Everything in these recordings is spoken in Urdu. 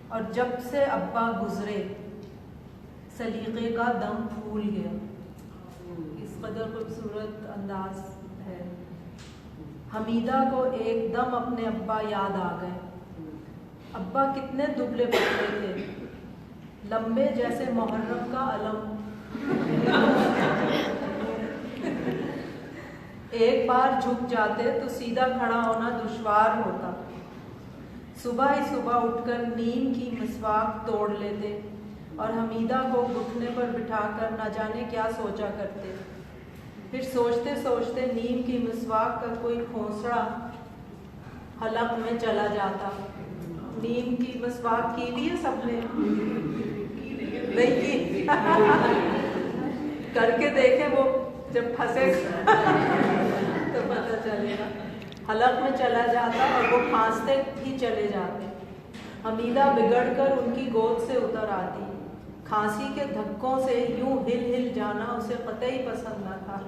اور جب سے ابا گزرے سلیقے کا دم پھول گیا. اس قدر خوبصورت انداز ہے. حمیدہ کو ایک دم اپنے ابا یاد آ گئے. ابا کتنے دبلے پتلے تھے، لمبے جیسے محرم کا علم. ایک بار جھک جاتے تو سیدھا کھڑا ہونا دشوار ہوتا. صبح ہی صبح اٹھ کر نیم کی مسواک توڑ لیتے اور حمیدہ کو گھٹنے پر بٹھا کر نہ جانے کیا سوچا کرتے. پھر سوچتے سوچتے نیم کی مسواک کا کوئی کھوسڑا حلق میں چلا جاتا. نیم کی مسواک کی بھی ہے سب نے؟ نہیں کی؟ کر کے دیکھیں، وہ جب پھنسے تو پتہ چلے گا. حلق میں چلا جاتا اور وہ پھانستے ہی چلے جاتے. حمیدہ بگڑ کر ان کی گود سے اتر آتی. کھانسی کے دھکوں سے یوں ہل ہل جانا اسے قطعی پسند نہ تھا.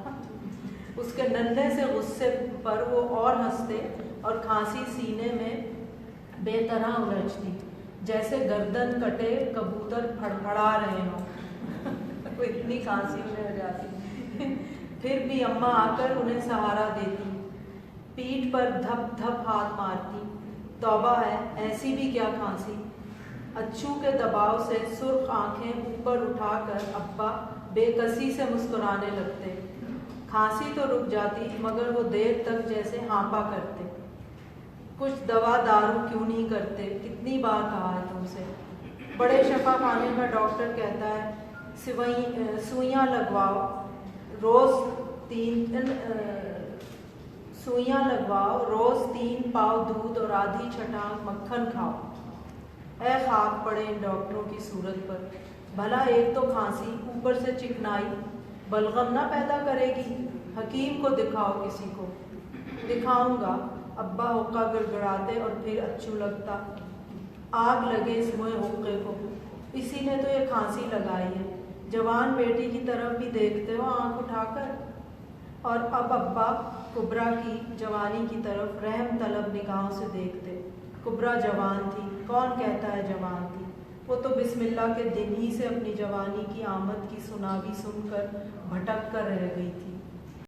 اس کے ننھے سے غصے پر وہ اور ہنستے اور کھانسی سینے میں بے طرح الجھتی، جیسے گردن کٹے کبوتر پھڑپھڑا رہے ہوں. وہ اتنی کھانسی میں ہو جاتی. پھر بھی اماں آ کر انہیں سہارا دیتی، پیٹھ پر دھپ دھپ ہاتھ مارتی. توبہ ہے، ایسی بھی کیا کھانسی. اچھو کے دباؤ سے سرخ آنکھیں اوپر اٹھا کر ابا بے کسی سے مسکرانے لگتے. کھانسی تو رک جاتی مگر وہ دیر تک جیسے ہانپا کرتے. کچھ دوا دارو کیوں نہیں کرتے، کتنی بار کہا ہے تم سے. بڑے شفا خانے کا ڈاکٹر کہتا ہے سوئیاں لگواؤ روز 3 پاؤ دودھ اور آدھی چھٹانک مکھن کھاؤ. اے خاک پڑے ان ڈاکٹروں کی صورت پر. بھلا ایک تو کھانسی، اوپر سے چکنائی، بلغم نہ پیدا کرے گی. حکیم کو دکھاؤ کسی کو. دکھاؤں گا. ابا حقہ گڑگڑاتے اور پھر اچھو لگتا. آگ لگے اس موئے حقے کو، اسی نے تو یہ کھانسی لگائی ہے. جوان بیٹی کی طرف بھی دیکھتے ہو آنکھ اٹھا کر. اور اب ابا کبرا کی جوانی کی طرف رحم طلب نگاہوں سے دیکھتے. کبرا جوان تھی، کون کہتا ہے جوان تھی. وہ تو بسم اللہ کے دن ہی سے اپنی جوانی کی آمد کی سناوی سن کر بھٹک کر رہ گئی تھی.